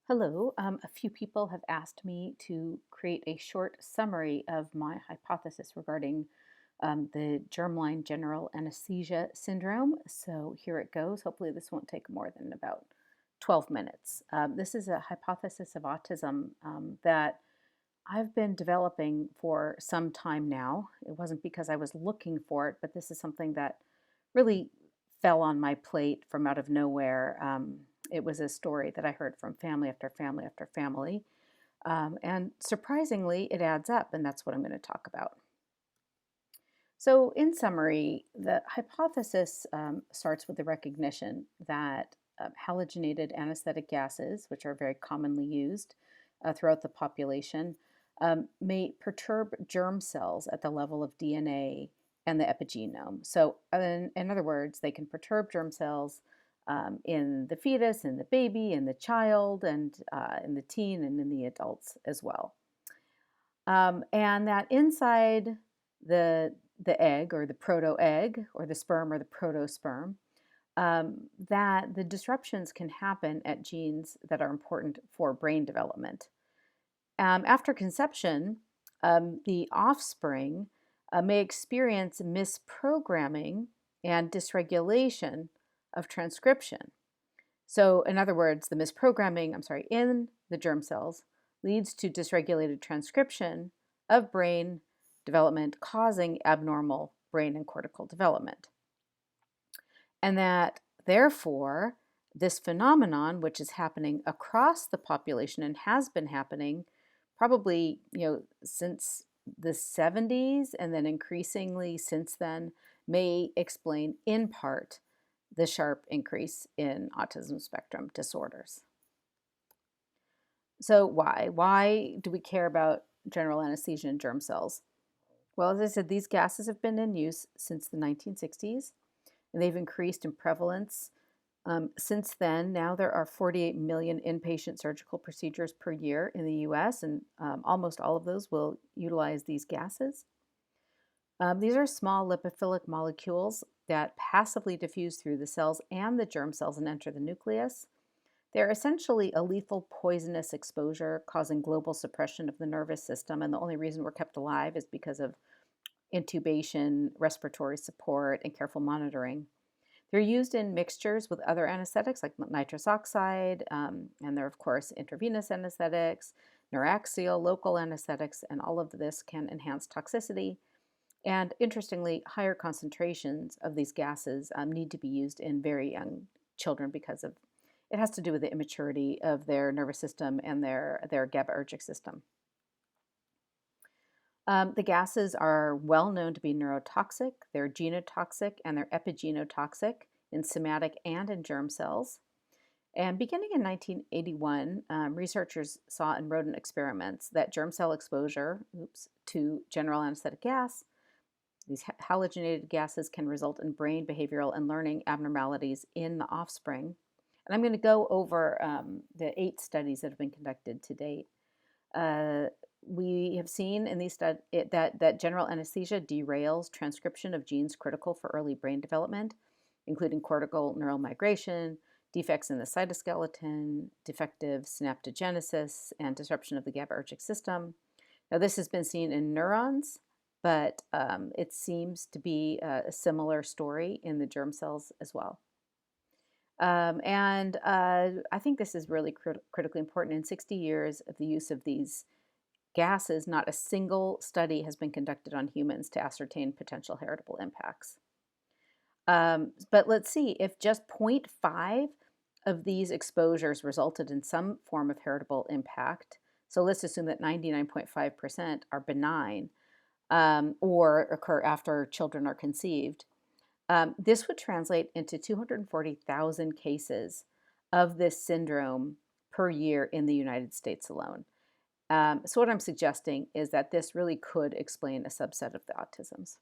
Hello. A few people have asked me to create a short summary of my hypothesis regarding the Germline General Anesthesia Syndrome. So here it goes. Hopefully, this won't take more than about 12 minutes. This is a hypothesis of autism that I've been developing for some time now. It wasn't because I was looking for it, but this is something that really fell on my plate from out of nowhere. It was a story that I heard from family after family after family. And surprisingly, it adds up, and that's what I'm going to talk about. So, in summary, the hypothesis starts with the recognition that halogenated anesthetic gases, which are very commonly used throughout the population, may perturb germ cells at the level of DNA and the epigenome. So, in other words, they can perturb germ cells in the fetus, in the baby, in the child, and in the teen, and in the adults as well. And that inside the egg or the proto-egg or the sperm or the protosperm, that the disruptions can happen at genes that are important for brain development. After conception, the offspring may experience misprogramming and dysregulation of transcription. So, in other words, the misprogramming, in the germ cells leads to dysregulated transcription of brain development, causing abnormal brain and cortical development. And that, therefore, this phenomenon, which is happening across the population and has been happening probably, since the 70s and then increasingly since then, may explain in part the sharp increase in autism spectrum disorders. So why? Why do we care about general anesthesia and germ cells? Well, as I said, these gases have been in use since the 1960s, and they've increased in prevalence since then. Now there are 48 million inpatient surgical procedures per year in the US, and almost all of those will utilize these gases. These are small lipophilic molecules that passively diffuse through the cells and the germ cells and enter the nucleus. They're essentially a lethal poisonous exposure causing global suppression of the nervous system, and the only reason we're kept alive is because of intubation, respiratory support, and careful monitoring. They're used in mixtures with other anesthetics like nitrous oxide, and they're, of course, intravenous anesthetics, neuraxial, local anesthetics, and all of this can enhance toxicity. And interestingly, higher concentrations of these gases need to be used in very young children because of it has to do with the immaturity of their nervous system and their GABAergic system. The gases are well known to be neurotoxic, they're genotoxic, and they're epigenotoxic in somatic and in germ cells. And beginning in 1981, researchers saw in rodent experiments that germ cell exposure to general anesthetic gas, these halogenated gases, can result in brain behavioral and learning abnormalities in the offspring. And I'm going to go over the 8 studies that have been conducted to date. We have seen in these studies that general anesthesia derails transcription of genes critical for early brain development, including cortical neural migration, defects in the cytoskeleton, defective synaptogenesis, and disruption of the GABAergic system. Now, this has been seen in neurons, but it seems to be a similar story in the germ cells as well. I think this is really critically important. In 60 years of the use of these gases, not a single study has been conducted on humans to ascertain potential heritable impacts. But let's see, if just 0.5 of these exposures resulted in some form of heritable impact, so let's assume that 99.5% are benign or occur after children are conceived, this would translate into 240,000 cases of this syndrome per year in the United States alone. So what I'm suggesting is that this really could explain a subset of the autisms.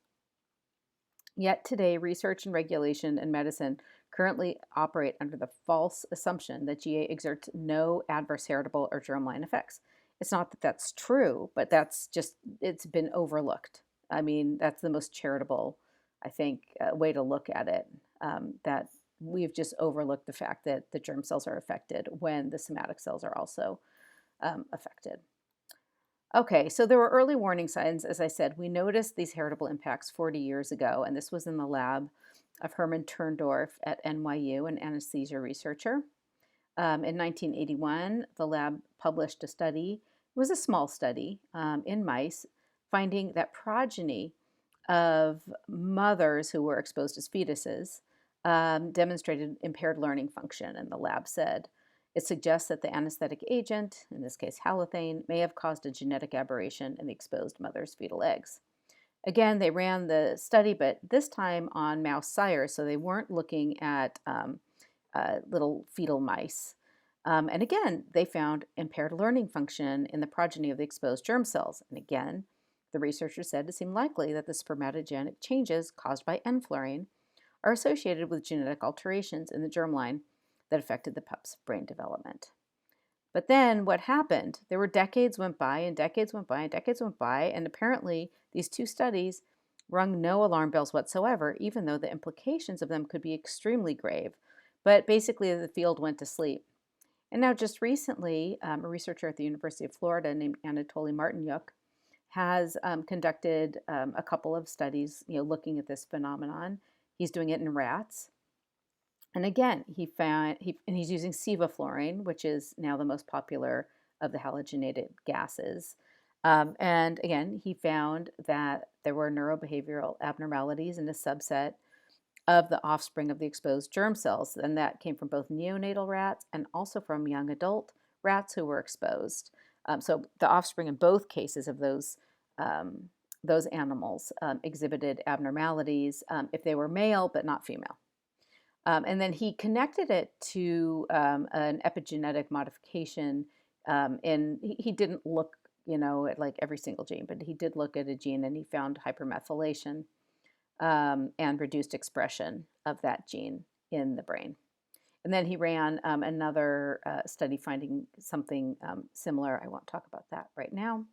Yet today, research and regulation and medicine currently operate under the false assumption that GA exerts no adverse heritable or germline effects. It's not that that's true, but that's just, it's been overlooked. I mean, that's the most charitable, I think, way to look at it, that we've just overlooked the fact that the germ cells are affected when the somatic cells are also affected. Okay, so there were early warning signs. As I said, we noticed these heritable impacts 40 years ago, and this was in the lab of Herman Turndorf at NYU, an anesthesia researcher. In 1981, the lab published a study. It was a small study in mice, finding that progeny of mothers who were exposed as fetuses demonstrated impaired learning function, and the lab said it suggests that the anesthetic agent, in this case halothane, may have caused a genetic aberration in the exposed mother's fetal eggs. Again, they ran the study, but this time on mouse sires, so they weren't looking at little fetal mice. And again, they found impaired learning function in the progeny of the exposed germ cells. And again, the researchers said it seemed likely that the spermatogenic changes caused by N-fluorine are associated with genetic alterations in the germline that affected the pup's brain development. But then what happened? There were decades went by and decades went by and decades went by, and apparently these two studies rung no alarm bells whatsoever, even though the implications of them could be extremely grave. But basically, the field went to sleep. And now, just recently, a researcher at the University of Florida named Anatoly Martinyuk has conducted a couple of studies, looking at this phenomenon. He's doing it in rats. And again, he's using sevoflurane, which is now the most popular of the halogenated gases. And again, he found that there were neurobehavioral abnormalities in a subset of the offspring of the exposed germ cells. And that came from both neonatal rats and also from young adult rats who were exposed. So the offspring in both cases of those animals exhibited abnormalities if they were male but not female. And then he connected it to an epigenetic modification. And he didn't look, at like every single gene, but he did look at a gene and he found hypermethylation and reduced expression of that gene in the brain. And then he ran another study finding something similar. I won't talk about that right now.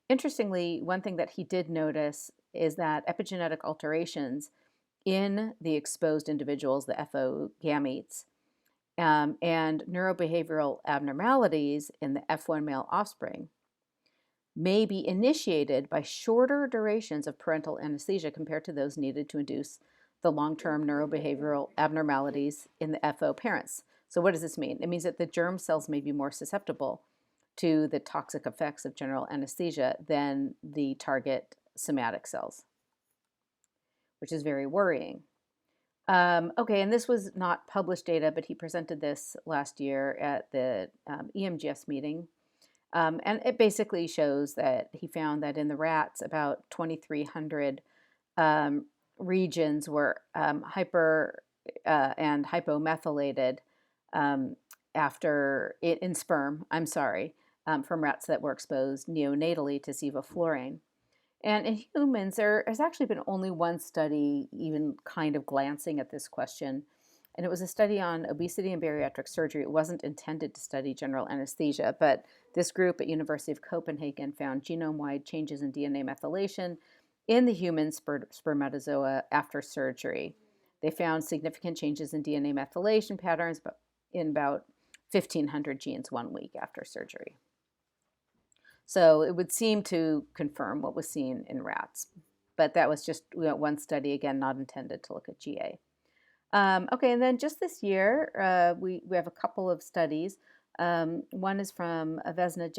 Interestingly, one thing that he did notice is that epigenetic alterations in the exposed individuals, the FO gametes, and neurobehavioral abnormalities in the F1 male offspring may be initiated by shorter durations of parental anesthesia compared to those needed to induce the long-term neurobehavioral abnormalities in the FO parents. So what does this mean? It means that the germ cells may be more susceptible to the toxic effects of general anesthesia than the target somatic cells, which is very worrying. Okay, and this was not published data, but he presented this last year at the EMGS meeting. And it basically shows that he found that in the rats, about 2,300 regions were hyper and hypomethylated in sperm, from rats that were exposed neonatally to sevoflurane. And in humans, there has actually been only one study even kind of glancing at this question, and it was a study on obesity and bariatric surgery. It wasn't intended to study general anesthesia, but this group at University of Copenhagen found genome-wide changes in DNA methylation in the human spermatozoa after surgery. They found significant changes in DNA methylation patterns in about 1,500 genes 1 week after surgery. So it would seem to confirm what was seen in rats. But that was just one study, again, not intended to look at GA. Okay, and then just this year, we have a couple of studies. One is from Vesna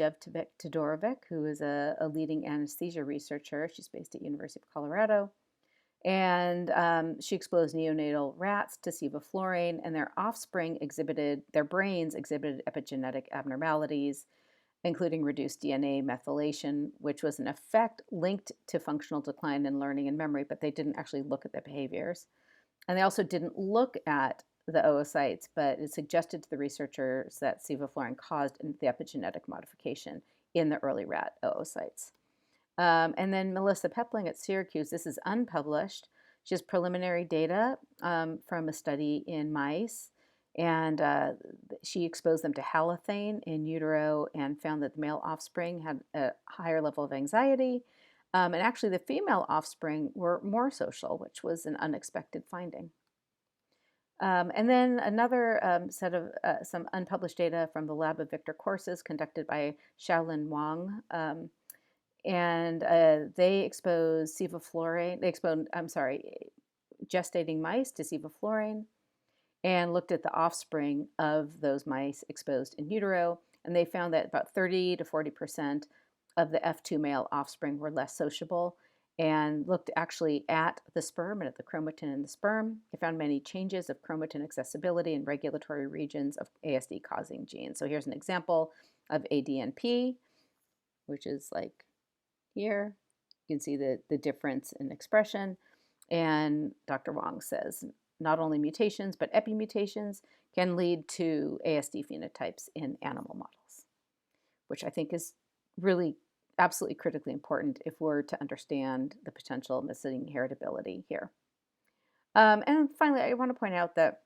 Todorovic, who is a leading anesthesia researcher. She's based at University of Colorado. And she exposed neonatal rats to sevoflurane, and their brains exhibited epigenetic abnormalities, including reduced DNA methylation, which was an effect linked to functional decline in learning and memory, but they didn't actually look at the behaviors. And they also didn't look at the oocytes, but it suggested to the researchers that sevoflurane caused the epigenetic modification in the early rat oocytes. And then Melissa Pepling at Syracuse, this is unpublished. She has preliminary data from a study in mice, and she exposed them to halothane in utero and found that the male offspring had a higher level of anxiety. And actually, the female offspring were more social, which was an unexpected finding. And then another set of some unpublished data from the lab of Victor courses conducted by Xiaolin Wang. And they exposed sevoflurane, I'm sorry, gestating mice to sevoflurane and looked at the offspring of those mice exposed in utero. And they found that about 30 to 40% of the F2 male offspring were less sociable, and looked actually at the sperm and at the chromatin in the sperm. They found many changes of chromatin accessibility in regulatory regions of ASD causing genes. So here's an example of ADNP, which is like here. You can see the difference in expression. And Dr. Wang says not only mutations, but epimutations can lead to ASD phenotypes in animal models, which I think is really absolutely critically important if we're to understand the potential missing heritability here. And finally, I want to point out that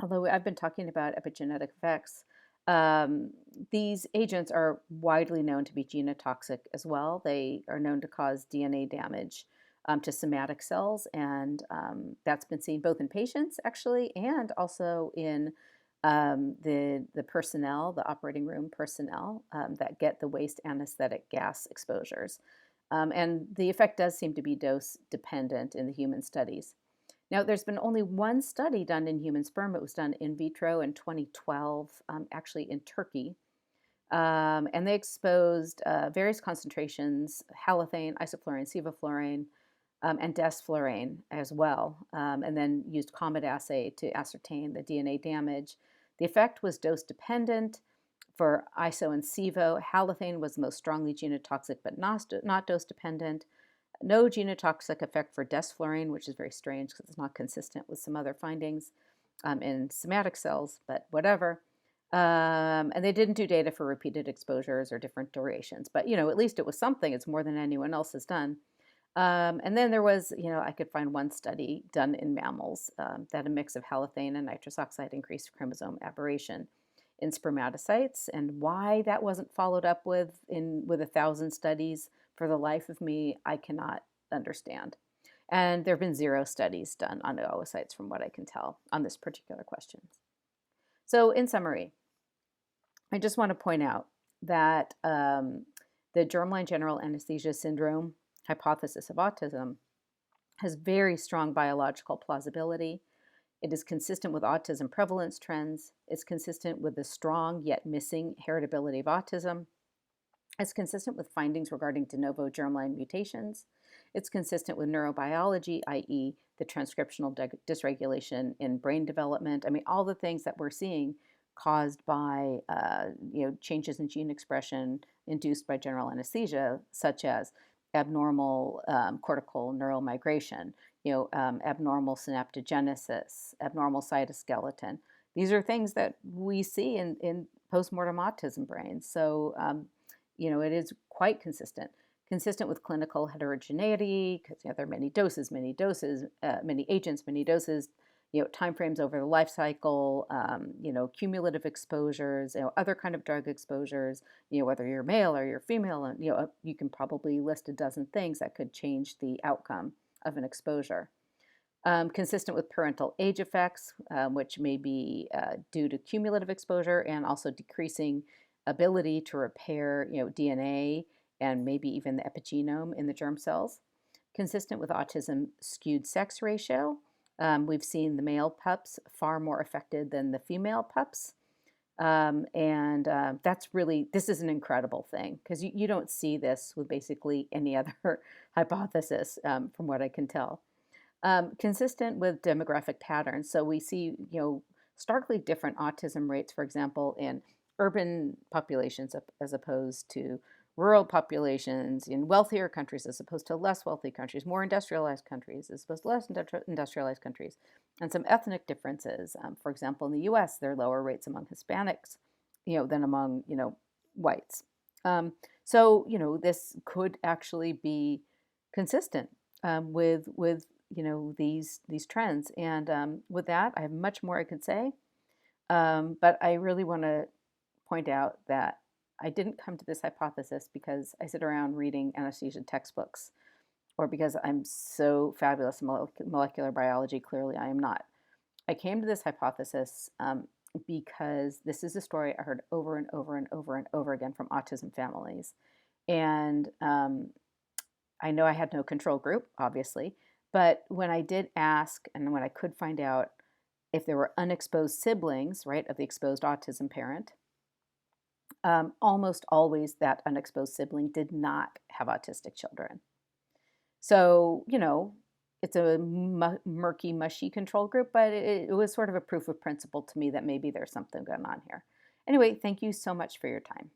although I've been talking about epigenetic effects, um, these agents are widely known to be genotoxic as well. They are known to cause DNA damage to somatic cells, and that's been seen both in patients actually, and also in the personnel, the operating room personnel that get the waste anesthetic gas exposures. And the effect does seem to be dose dependent in the human studies. Now, there's been only one study done in human sperm. It was done in vitro in 2012, actually in Turkey. And they exposed various concentrations, halothane, isoflurane, sevoflurane, and desflurane as well, and then used COMET assay to ascertain the DNA damage. The effect was dose dependent. For iso and sevo, halothane was the most strongly genotoxic but not dose dependent. No genotoxic effect for desflurane, which is very strange because it's not consistent with some other findings in somatic cells, but whatever. And they didn't do data for repeated exposures or different durations, but at least it was something. It's more than anyone else has done. And then there was, I could find one study done in mammals that a mix of halothane and nitrous oxide increased chromosome aberration in spermatocytes, and why that wasn't followed up with 1,000 studies for the life of me, I cannot understand. And there have been 0 studies done on oocytes from what I can tell on this particular question. So in summary, I just want to point out that the Germline General Anesthesia Syndrome hypothesis of autism has very strong biological plausibility. It is consistent with autism prevalence trends. It's consistent with the strong yet missing heritability of autism. It's consistent with findings regarding de novo germline mutations. It's consistent with neurobiology, i.e., the transcriptional dysregulation in brain development. I mean, all the things that we're seeing caused by changes in gene expression induced by general anesthesia, such as abnormal cortical neural migration, abnormal synaptogenesis, abnormal cytoskeleton. These are things that we see in postmortem autism brains. So, it is quite consistent with clinical heterogeneity, because there are many doses, many agents, many doses, timeframes over the life cycle, cumulative exposures, other kind of drug exposures, whether you're male or you're female, and you can probably list a dozen things that could change the outcome of an exposure. Consistent with parental age effects, which may be due to cumulative exposure and also decreasing ability to repair, DNA and maybe even the epigenome in the germ cells. Consistent with autism skewed sex ratio. We've seen the male pups far more affected than the female pups. This is an incredible thing, because you don't see this with basically any other hypothesis, from what I can tell. Consistent with demographic patterns. So we see, starkly different autism rates, for example, in urban populations as opposed to rural populations, in wealthier countries as opposed to less wealthy countries, more industrialized countries as opposed to less industrialized countries, and some ethnic differences. For example, in the U.S., there are lower rates among Hispanics, than among, whites. So, this could actually be consistent with these trends. And with that, I have much more I could say, but I really want to point out that I didn't come to this hypothesis because I sit around reading anesthesia textbooks or because I'm so fabulous in molecular biology. Clearly, I am not. I came to this hypothesis because this is a story I heard over and over and over and over again from autism families. And I know I had no control group, obviously, but when I did ask and when I could find out if there were unexposed siblings, right, of the exposed autism parent, almost always that unexposed sibling did not have autistic children. So, it's a murky, mushy control group, but it was sort of a proof of principle to me that maybe there's something going on here. Anyway, thank you so much for your time.